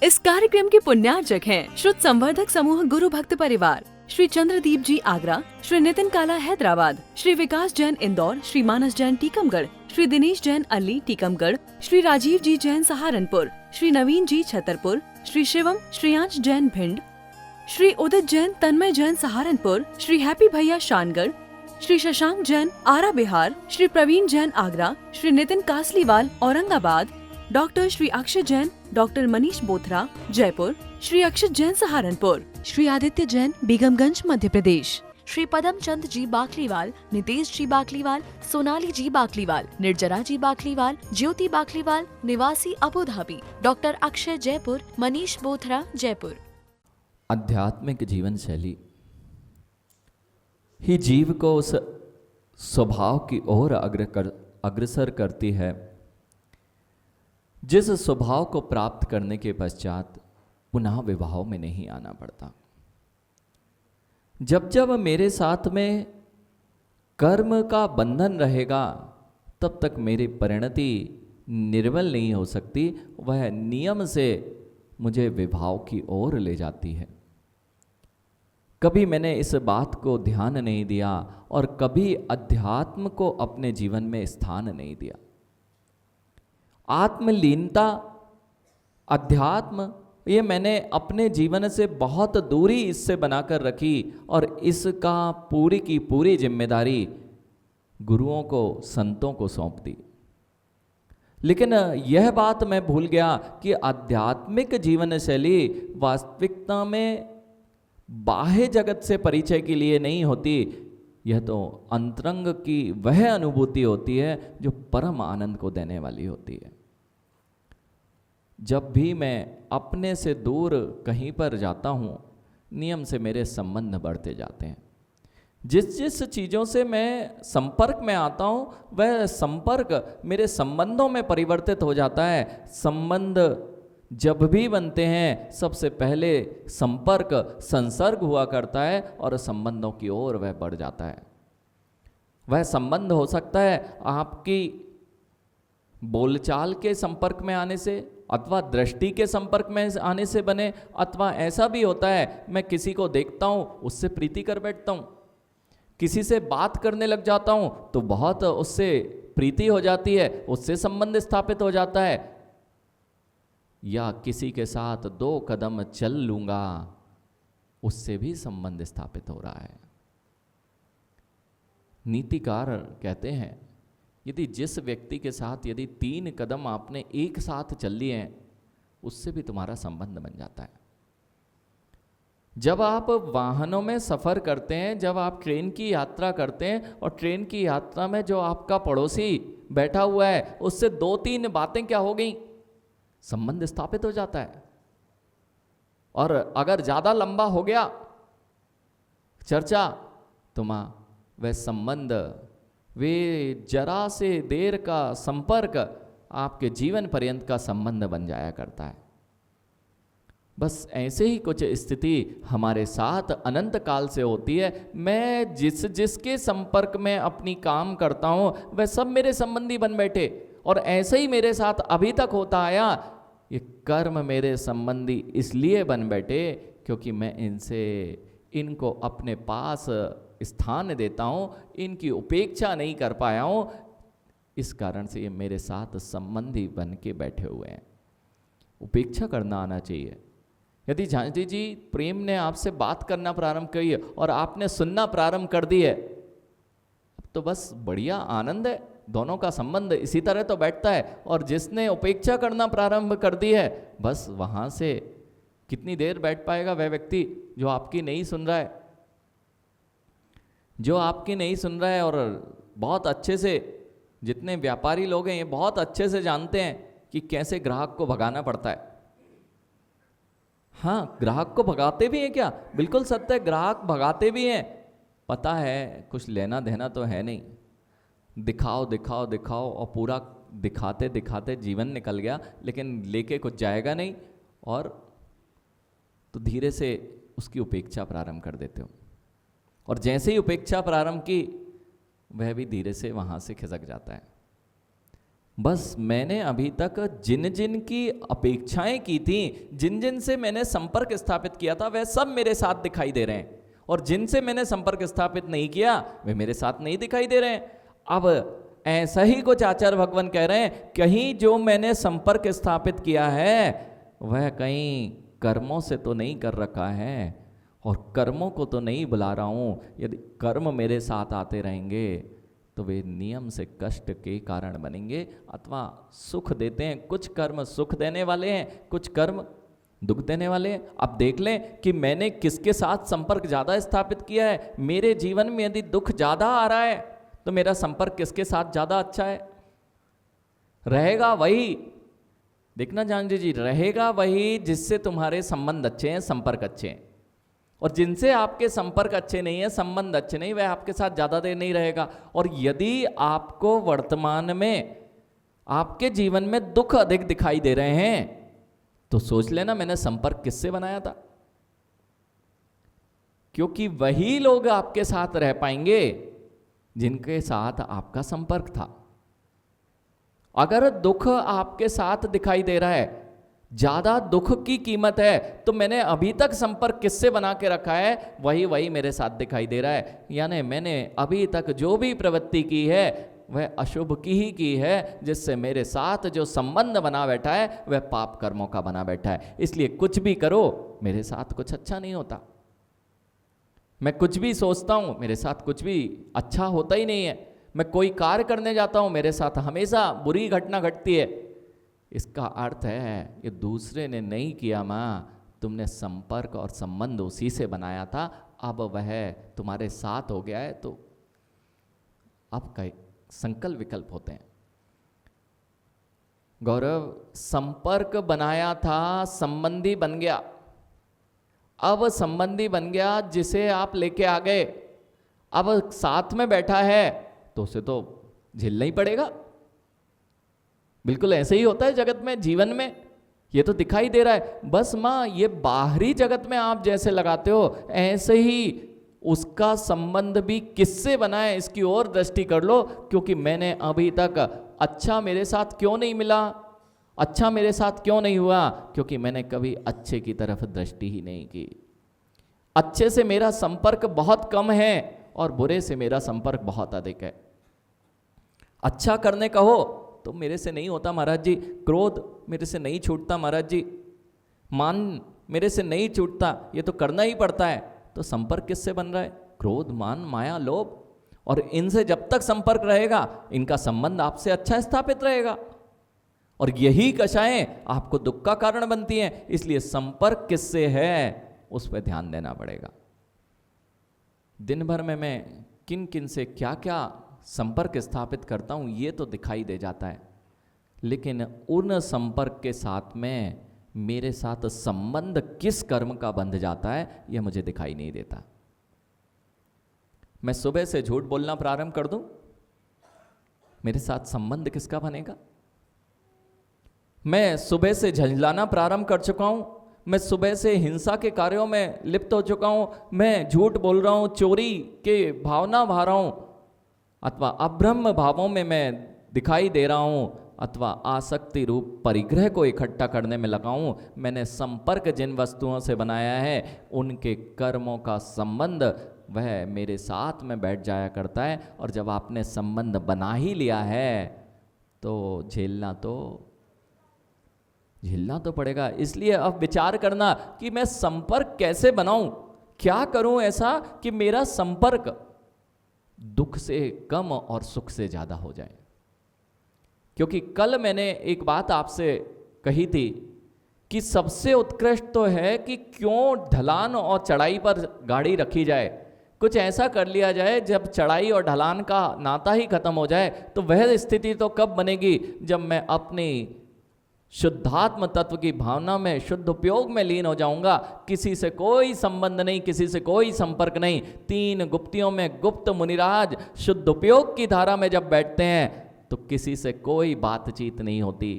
इस कार्यक्रम के पुण्यार्चक हैं श्रुत संवर्धक समूह गुरु भक्त परिवार, श्री चंद्रदीप जी आगरा, श्री नितिन काला हैदराबाद, श्री विकास जैन इंदौर, श्री मानस जैन टीकमगढ़, श्री दिनेश जैन अल्ली टीकमगढ़, श्री राजीव जी जैन सहारनपुर, श्री नवीन जी छतरपुर, श्री शिवम श्रेयांश जैन भिंड, श्री उदित जैन तन्मय जैन सहारनपुर, श्री हैप्पी भैया शानगढ़, श्री शशांक जैन आरा बिहार, श्री प्रवीण जैन आगरा, श्री नितिन कासलीवाल औरंगाबाद, डॉक्टर श्री अक्षय जैन, डॉक्टर मनीष बोथरा जयपुर, श्री अक्षत जैन सहारनपुर, श्री आदित्य जैन बेगमगंज मध्य प्रदेश, श्री पदम चंद जी बाकलीवाल, नितेश जी बाकलीवाल, सोनाली जी बाकलीवाल, निर्जरा जी बाकलीवाल, ज्योति बाकलीवाल निवासी Abu Dhabi, doctor Akshay Jaipur, Manish Bothra Jaipur. आध्यात्मिक जीवन शैली ही जीव को उस स्वभाव की ओर अग्रसर करती है जिस स्वभाव को प्राप्त करने के पश्चात पुनः विवाह में नहीं आना पड़ता। जब जब मेरे साथ में कर्म का बंधन रहेगा तब तक मेरी परिणति निर्मल नहीं हो सकती, वह नियम से मुझे विवाह की ओर ले जाती है। कभी मैंने इस बात को ध्यान नहीं दिया और कभी अध्यात्म को अपने जीवन में स्थान नहीं दिया। आत्मलीनता, अध्यात्म, ये मैंने अपने जीवन से बहुत दूरी इससे बनाकर रखी और इसका पूरी की पूरी जिम्मेदारी गुरुओं को, संतों को सौंप दी। लेकिन यह बात मैं भूल गया कि आध्यात्मिक जीवन शैली वास्तविकता में बाह्य जगत से परिचय के लिए नहीं होती, यह तो अंतरंग की वह अनुभूति होती है जो परम आनंद को देने वाली होती है। जब भी मैं अपने से दूर कहीं पर जाता हूँ, नियम से मेरे संबंध बढ़ते जाते हैं। जिस जिस चीज़ों से मैं संपर्क में आता हूँ वह संपर्क मेरे संबंधों में परिवर्तित हो जाता है। संबंध जब भी बनते हैं सबसे पहले संपर्क, संसर्ग हुआ करता है और संबंधों की ओर वह बढ़ जाता है। वह संबंध हो सकता है आपकी बोलचाल के संपर्क में आने से अथवा दृष्टि के संपर्क में आने से बने, अथवा ऐसा भी होता है मैं किसी को देखता हूँ उससे प्रीति कर बैठता हूँ, किसी से बात करने लग जाता हूँ तो बहुत उससे प्रीति हो जाती है, उससे संबंध स्थापित हो जाता है। या किसी के साथ 2 कदम चल लूंगा, उससे भी संबंध स्थापित हो रहा है। नीतिकार कहते हैं यदि जिस व्यक्ति के साथ यदि 3 कदम आपने एक साथ चल लिए हैं उससे भी तुम्हारा संबंध बन जाता है। जब आप वाहनों में सफ़र करते हैं, जब आप ट्रेन की यात्रा करते हैं और ट्रेन की यात्रा में जो आपका पड़ोसी बैठा हुआ है उससे 2-3 बातें क्या हो गई, संबंध स्थापित हो जाता है। और अगर ज़्यादा लंबा हो गया चर्चा तो वह संबंध, वे जरा से देर का संपर्क आपके जीवन पर्यंत का संबंध बन जाया करता है। बस ऐसे ही कुछ स्थिति हमारे साथ अनंत काल से होती है। मैं जिसके संपर्क में अपनी काम करता हूँ वह सब मेरे संबंधी बन बैठे और ऐसे ही मेरे साथ अभी तक होता आया। ये कर्म मेरे संबंधी इसलिए बन बैठे क्योंकि मैं इनको अपने पास स्थान देता हूँ, इनकी उपेक्षा नहीं कर पाया हूँ, इस कारण से ये मेरे साथ संबंधी बन के बैठे हुए हैं। उपेक्षा करना आना चाहिए। यदि झांसी जी प्रेम ने आपसे बात करना प्रारंभ की है और आपने सुनना प्रारंभ कर दी है तो बस बढ़िया आनंद है, दोनों का संबंध इसी तरह तो बैठता है। और जिसने उपेक्षा करना प्रारंभ कर दी है बस वहाँ से कितनी देर बैठ पाएगा वह व्यक्ति जो आपकी नहीं सुन रहा है, जो आपकी नहीं सुन रहा है। और बहुत अच्छे से जितने व्यापारी लोग हैं ये बहुत अच्छे से जानते हैं कि कैसे ग्राहक को भगाना पड़ता है। हाँ, ग्राहक को भगाते भी हैं क्या? बिल्कुल सत्य है, ग्राहक भगाते भी हैं। पता है कुछ लेना देना तो है नहीं, दिखाओ दिखाओ दिखाओ और पूरा दिखाते दिखाते जीवन निकल गया, लेकिन लेके कुछ जाएगा नहीं। और तो धीरे से उसकी उपेक्षा प्रारंभ कर देते हो और जैसे ही उपेक्षा प्रारंभ की वह भी धीरे से वहाँ से खिसक जाता है। बस मैंने अभी तक जिन जिन की अपेक्षाएं की थी, जिन जिन से मैंने संपर्क स्थापित किया था, वह सब मेरे साथ दिखाई दे रहे हैं, और जिनसे मैंने संपर्क स्थापित नहीं किया वे मेरे साथ नहीं दिखाई दे रहे हैं। अब ऐसा ही कुछ आचार्य भगवान कह रहे हैं, कहीं जो मैंने संपर्क स्थापित किया है वह कहीं कर्मों से तो नहीं कर रखा है, और कर्मों को तो नहीं बुला रहा हूं। यदि कर्म मेरे साथ आते रहेंगे तो वे नियम से कष्ट के कारण बनेंगे अथवा सुख देते हैं। कुछ कर्म सुख देने वाले हैं, कुछ कर्म दुख देने वाले हैं। अब देख लें कि मैंने किसके साथ संपर्क ज़्यादा स्थापित किया है। मेरे जीवन में यदि दुख ज़्यादा आ रहा है तो मेरा संपर्क किसके साथ ज़्यादा अच्छा है? रहेगा वही, देखना जानजी जी, रहेगा वही जिससे तुम्हारे संबंध अच्छे हैं, संपर्क अच्छे हैं। और जिनसे आपके संपर्क अच्छे नहीं है, संबंध अच्छे नहीं, वह आपके साथ ज़्यादा देर नहीं रहेगा। और यदि आपको वर्तमान में आपके जीवन में दुख अधिक दिखाई दे रहे हैं तो सोच लेना मैंने संपर्क किससे बनाया था, क्योंकि वही लोग आपके साथ रह पाएंगे जिनके साथ आपका संपर्क था। अगर दुख आपके साथ दिखाई दे रहा है, ज्यादा दुख की कीमत है, तो मैंने अभी तक संपर्क किससे बना के रखा है, वही मेरे साथ दिखाई दे रहा है। यानी मैंने अभी तक जो भी प्रवृत्ति की है वह अशुभ की ही की है, जिससे मेरे साथ जो संबंध बना बैठा है वह पाप कर्मों का बना बैठा है। इसलिए कुछ भी करो मेरे साथ कुछ अच्छा नहीं होता। मैं कुछ भी सोचता हूं मेरे साथ कुछ भी अच्छा होता ही नहीं है। मैं कोई कार्य करने जाता हूं मेरे साथ हमेशा बुरी घटना घटती है। इसका अर्थ है ये दूसरे ने नहीं किया माँ, तुमने संपर्क और संबंध उसी से बनाया था, अब वह तुम्हारे साथ हो गया है, तो अब कई संकल्प विकल्प होते हैं। गौरव, संपर्क बनाया था, संबंधी बन गया। अब संबंधी बन गया जिसे आप लेके आ गए, अब साथ में बैठा है तो उसे तो झेलना ही पड़ेगा। बिल्कुल ऐसे ही होता है जगत में, जीवन में, ये तो दिखाई दे रहा है। बस माँ, ये बाहरी जगत में आप जैसे लगाते हो ऐसे ही उसका संबंध भी किससे बना है इसकी ओर दृष्टि कर लो। क्योंकि मैंने अभी तक अच्छा मेरे साथ क्यों नहीं मिला, अच्छा मेरे साथ क्यों नहीं हुआ, क्योंकि मैंने कभी अच्छे की तरफ दृष्टि ही नहीं की। अच्छे से मेरा संपर्क बहुत कम है और बुरे से मेरा संपर्क बहुत अधिक है। अच्छा करने कहो तो मेरे से नहीं होता महाराज जी, क्रोध मेरे से नहीं छूटता महाराज जी, मान मेरे से नहीं छूटता, ये तो करना ही पड़ता है। तो संपर्क किससे बन रहा है? क्रोध, मान, माया, लोभ। और इनसे जब तक संपर्क रहेगा इनका संबंध आपसे अच्छा स्थापित रहेगा, और यही कषायें आपको दुख का कारण बनती हैं। इसलिए संपर्क किससे है उस पर ध्यान देना पड़ेगा। दिन भर में मैं किन किन से क्या क्या संपर्क स्थापित करता हूं ये तो दिखाई दे जाता है, लेकिन उन संपर्क के साथ में मेरे साथ संबंध किस कर्म का बंध जाता है यह मुझे दिखाई नहीं देता। मैं सुबह से झूठ बोलना प्रारंभ कर दूं, मेरे साथ संबंध किसका बनेगा? मैं सुबह से झंझलाना प्रारंभ कर चुका हूं, मैं सुबह से हिंसा के कार्यों में लिप्त हो चुका हूं, मैं झूठ बोल रहा हूं, चोरी के भावना भा रहा हूं, अथवा अब्रह्म भावों में मैं दिखाई दे रहा हूं, अथवा आसक्ति रूप परिग्रह को इकट्ठा करने में लगा हूं। मैंने संपर्क जिन वस्तुओं से बनाया है उनके कर्मों का संबंध वह मेरे साथ में बैठ जाया करता है। और जब आपने संबंध बना ही लिया है तो झेलना तो पड़ेगा। इसलिए अब विचार करना कि मैं संपर्क कैसे बनाऊं, क्या करूं ऐसा कि मेरा संपर्क दुख से कम और सुख से ज्यादा हो जाए। क्योंकि कल मैंने एक बात आपसे कही थी कि सबसे उत्कृष्ट तो है कि क्यों ढलान और चढ़ाई पर गाड़ी रखी जाए, कुछ ऐसा कर लिया जाए जब चढ़ाई और ढलान का नाता ही खत्म हो जाए। तो वह स्थिति तो कब बनेगी जब मैं अपनी शुद्धात्म तत्व की भावना में, शुद्ध उपयोग में लीन हो जाऊंगा। किसी से कोई संबंध नहीं, किसी से कोई संपर्क नहीं। तीन गुप्तियों में गुप्त मुनिराज शुद्ध उपयोग की धारा में जब बैठते हैं तो किसी से कोई बातचीत नहीं होती,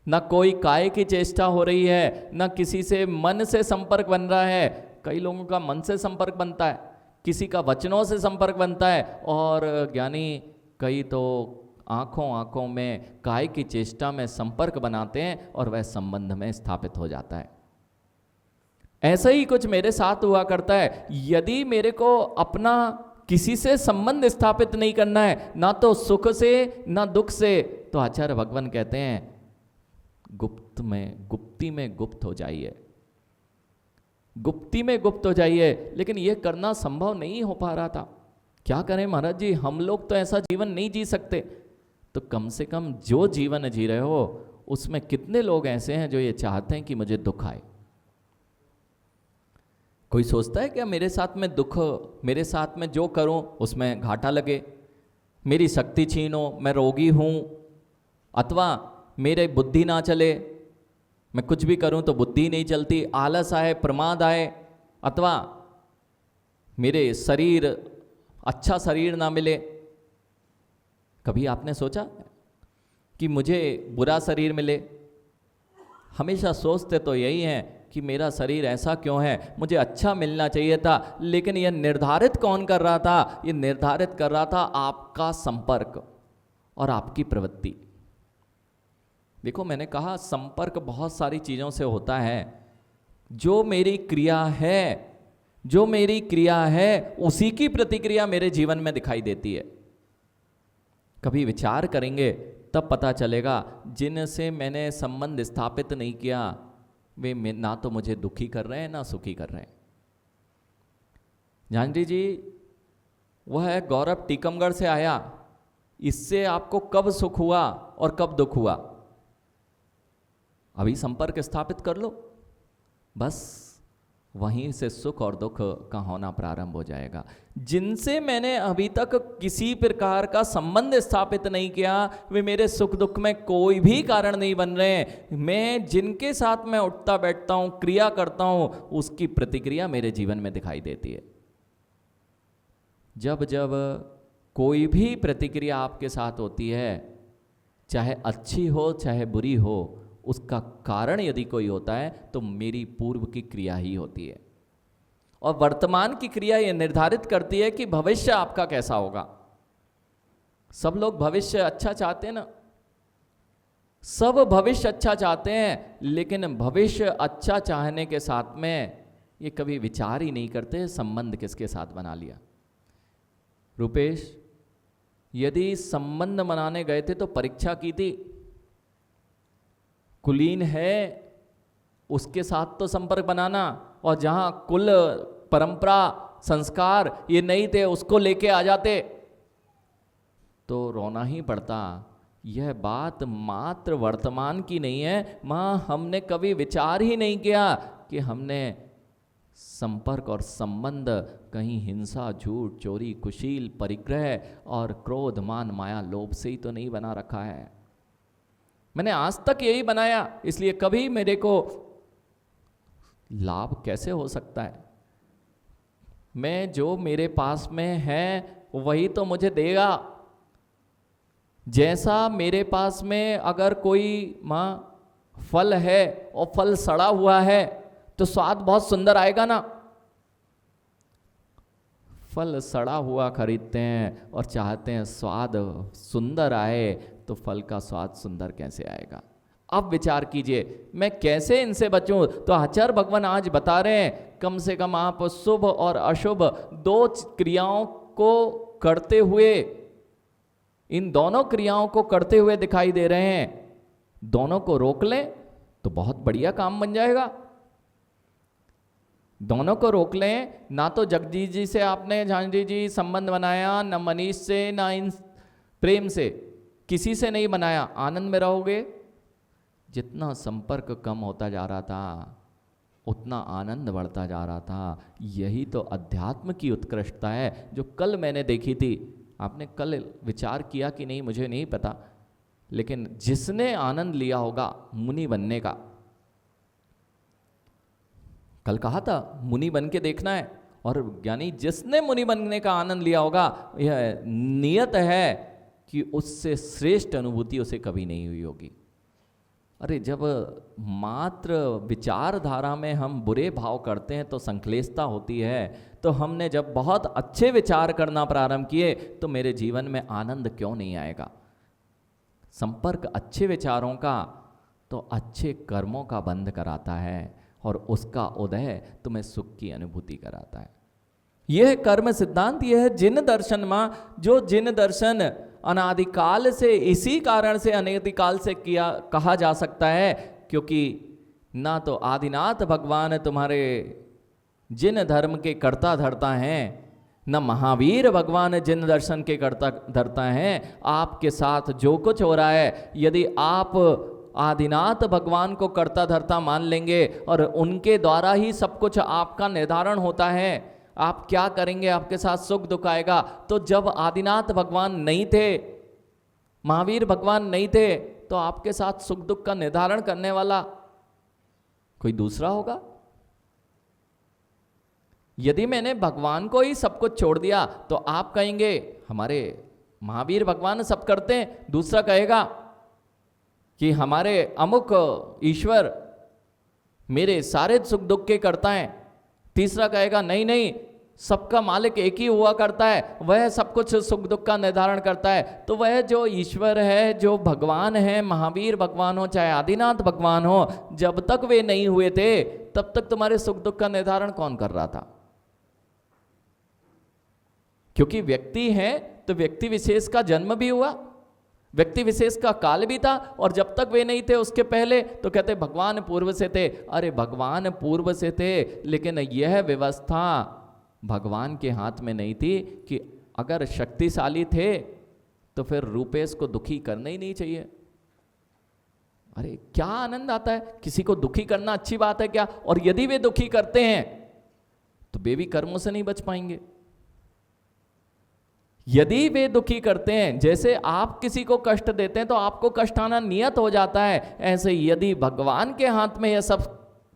ना कोई काय की चेष्टा हो रही है, ना किसी से मन से संपर्क बन रहा है। कई लोगों का मन से संपर्क बनता है, किसी का वचनों से संपर्क बनता है, और ज्ञानी कई तो आंखों आंखों में काय की चेष्टा में संपर्क बनाते हैं और वह संबंध में स्थापित हो जाता है। ऐसा ही कुछ मेरे साथ हुआ करता है। यदि मेरे को अपना किसी से संबंध स्थापित नहीं करना है, ना तो सुख से ना दुख से, तो आचार्य भगवान कहते हैं गुप्ती में गुप्त हो जाइए, गुप्ती में गुप्त हो जाइए। लेकिन यह करना संभव नहीं हो पा रहा था। क्या करें महाराज जी, हम लोग तो ऐसा जीवन नहीं जी सकते। तो कम से कम जो जीवन जी रहे हो उसमें कितने लोग ऐसे हैं जो ये चाहते हैं कि मुझे दुख आए? कोई सोचता है क्या मेरे साथ में दुख, मेरे साथ में जो करूं उसमें घाटा लगे, मेरी शक्ति छीनो, मैं रोगी हूं, अथवा मेरे बुद्धि ना चले, मैं कुछ भी करूं तो बुद्धि नहीं चलती, आलस आए, प्रमाद आए, अथवा मेरे शरीर अच्छा शरीर ना मिले। कभी आपने सोचा कि मुझे बुरा शरीर मिले? हमेशा सोचते तो यही है कि मेरा शरीर ऐसा क्यों है, मुझे अच्छा मिलना चाहिए था। लेकिन यह निर्धारित कौन कर रहा था? यह निर्धारित कर रहा था आपका संपर्क और आपकी प्रवृत्ति। देखो, मैंने कहा संपर्क बहुत सारी चीज़ों से होता है। जो मेरी क्रिया है, जो मेरी क्रिया है उसी की प्रतिक्रिया मेरे जीवन में दिखाई देती है। कभी विचार करेंगे तब पता चलेगा, जिनसे मैंने संबंध स्थापित नहीं किया वे ना तो मुझे दुखी कर रहे हैं ना सुखी कर रहे हैं। जानवी जी, वह है गौरव टीकमगढ़ से आया, इससे आपको कब सुख हुआ और कब दुख हुआ? अभी संपर्क स्थापित कर लो, बस वहीं से सुख और दुख का होना प्रारंभ हो जाएगा। जिनसे मैंने अभी तक किसी प्रकार का संबंध स्थापित नहीं किया वे मेरे सुख दुख में कोई भी कारण नहीं बन रहे। मैं जिनके साथ मैं उठता बैठता हूं, क्रिया करता हूं, उसकी प्रतिक्रिया मेरे जीवन में दिखाई देती है। जब जब कोई भी प्रतिक्रिया आपके साथ होती है, चाहे अच्छी हो चाहे बुरी हो, उसका कारण यदि कोई होता है तो मेरी पूर्व की क्रिया ही होती है। और वर्तमान की क्रिया यह निर्धारित करती है कि भविष्य आपका कैसा होगा। सब लोग भविष्य अच्छा चाहते हैं ना, सब भविष्य अच्छा चाहते हैं, लेकिन भविष्य अच्छा चाहने के साथ में ये कभी विचार ही नहीं करते संबंध किसके साथ बना लिया। रुपेश, यदि संबंध बनाने गए थे तो परीक्षा की थी, कुलीन है उसके साथ तो संपर्क बनाना, और जहां कुल परंपरा संस्कार ये नहीं थे उसको लेके आ जाते तो रोना ही पड़ता। यह बात मात्र वर्तमान की नहीं है, मां हमने कभी विचार ही नहीं किया कि हमने संपर्क और संबंध कहीं हिंसा, झूठ, चोरी, कुशील, परिग्रह और क्रोध, मान, माया, लोभ से ही तो नहीं बना रखा है। मैंने आज तक यही बनाया, इसलिए कभी मेरे को लाभ कैसे हो सकता है? मैं जो मेरे पास में है वही तो मुझे देगा। जैसा मेरे पास में अगर कोई मां फल है और फल सड़ा हुआ है तो स्वाद बहुत सुंदर आएगा ना। फल सड़ा हुआ खरीदते हैं और चाहते हैं स्वाद सुंदर आए, तो फल का स्वाद सुंदर कैसे आएगा? अब विचार कीजिए मैं कैसे इनसे बचूं। तो आचार्य भगवान आज बता रहे हैं कम से कम आप शुभ और अशुभ दो क्रियाओं को करते हुए, इन दोनों क्रियाओं को करते हुए दिखाई दे रहे हैं। दोनों को रोक लें तो बहुत बढ़िया काम बन जाएगा। दोनों को रोक लें, ना तो जगदीश जी से आपने झांझी जी संबंध बनाया, न मनीष से, ना इन प्रेम से, किसी से नहीं बनाया, आनंद में रहोगे। जितना संपर्क कम होता जा रहा था उतना आनंद बढ़ता जा रहा था। यही तो अध्यात्म की उत्कृष्टता है जो कल मैंने देखी थी। आपने कल विचार किया कि नहीं मुझे नहीं पता, लेकिन जिसने आनंद लिया होगा मुनि बनने का, कल कहा था मुनि बन के देखना है, और यानी जिसने मुनि बनने का आनंद लिया होगा, यह नियत है कि उससे श्रेष्ठ अनुभूति उसे कभी नहीं हुई होगी। अरे जब मात्र विचारधारा में हम बुरे भाव करते हैं तो संक्लेशता होती है, तो हमने जब बहुत अच्छे विचार करना प्रारंभ किए तो मेरे जीवन में आनंद क्यों नहीं आएगा? संपर्क अच्छे विचारों का तो अच्छे कर्मों का बंध कराता है और उसका उदय तुम्हें सुख की अनुभूति कराता है। यह कर्म सिद्धांत, यह जिन दर्शन माँ, जो जिन दर्शन अनादिकाल से, इसी कारण से अनादिकाल से किया कहा जा सकता है, क्योंकि ना तो आदिनाथ भगवान तुम्हारे जिन धर्म के कर्ता धर्ता हैं, न महावीर भगवान जिन दर्शन के कर्ता धर्ता हैं। आपके साथ जो कुछ हो रहा है, यदि आप आदिनाथ भगवान को कर्ता धर्ता मान लेंगे और उनके द्वारा ही सब कुछ आपका निर्धारण होता है, आप क्या करेंगे, आपके साथ सुख दुख आएगा। तो जब आदिनाथ भगवान नहीं थे, महावीर भगवान नहीं थे, तो आपके साथ सुख दुख का निर्धारण करने वाला कोई दूसरा होगा। यदि मैंने भगवान को ही सब कुछ छोड़ दिया तो आप कहेंगे हमारे महावीर भगवान सब करते हैं, दूसरा कहेगा कि हमारे अमुक ईश्वर मेरे सारे सुख दुख के करता है, तीसरा कहेगा नहीं नहीं, सबका मालिक एक ही हुआ करता है, वह सब कुछ सुख दुख का निर्धारण करता है। तो वह जो ईश्वर है, जो भगवान है, महावीर भगवान हो चाहे आदिनाथ भगवान हो, जब तक वे नहीं हुए थे तब तक तुम्हारे सुख दुख का निर्धारण कौन कर रहा था? क्योंकि व्यक्ति है तो व्यक्ति विशेष का जन्म भी हुआ, व्यक्ति विशेष का काल भी था, और जब तक वे नहीं थे उसके पहले तो कहते भगवान पूर्व से थे। अरे भगवान पूर्व से थे, लेकिन यह व्यवस्था भगवान के हाथ में नहीं थी कि अगर शक्तिशाली थे तो फिर रूपेश को दुखी करना ही नहीं चाहिए। अरे क्या आनंद आता है, किसी को दुखी करना अच्छी बात है क्या? और यदि वे दुखी करते हैं तो वे भी कर्मों से नहीं बच पाएंगे। यदि वे दुखी करते हैं, जैसे आप किसी को कष्ट देते हैं तो आपको कष्ट आना नियत हो जाता है, ऐसे यदि भगवान के हाथ में यह सब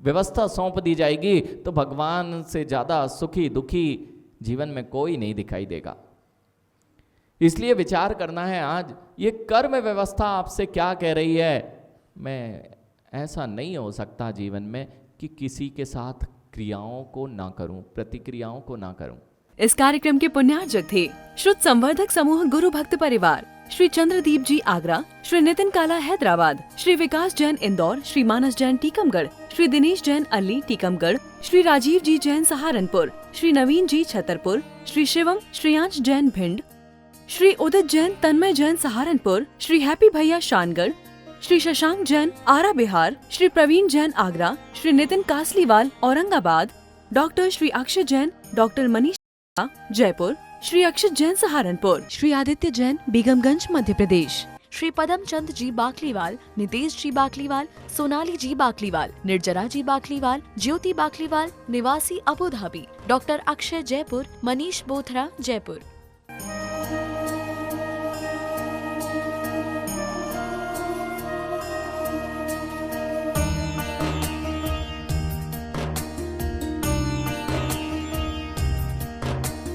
व्यवस्था सौंप दी जाएगी तो भगवान से ज्यादा सुखी दुखी जीवन में कोई नहीं दिखाई देगा। इसलिए विचार करना है आज, ये कर्म व्यवस्था आपसे क्या कह रही है। मैं ऐसा नहीं हो सकता जीवन में कि किसी के साथ क्रियाओं को ना करूं, प्रतिक्रियाओं को ना करूं। इस कार्यक्रम के पुण्यार्जक थे श्रुत संवर्धक समूह गुरु भक्त परिवार, श्री चंद्रदीप जी आगरा, श्री नितिन काला हैदराबाद, श्री विकास जैन इंदौर, श्री मानस जैन टीकमगढ़, श्री दिनेश जैन अल्ली टीकमगढ़, श्री राजीव जी जैन सहारनपुर, श्री नवीन जी छतरपुर, श्री शिवम श्रेयांश जैन भिंड, श्री उदित जैन तन्मय जैन सहारनपुर, श्री हैप्पी भैया शानगढ़, श्री शशांक जैन आरा बिहार, श्री प्रवीण जैन आगरा, श्री नितिन कासलीवाल औरंगाबाद, डॉक्टर श्री अक्षय जैन, डॉक्टर मनीष जयपुर, श्री अक्षत जैन सहारनपुर, श्री आदित्य जैन बेगमगंज मध्य प्रदेश, श्री पदम चंद जी बाकलीवाल, नितेश जी बाकलीवाल, सोनाली जी बाकलीवाल, निर्जरा जी बाकलीवाल, ज्योति बाकलीवाल निवासी Abu Dhabi, doctor Akshay Jaipur, Manish Bothra Jaipur.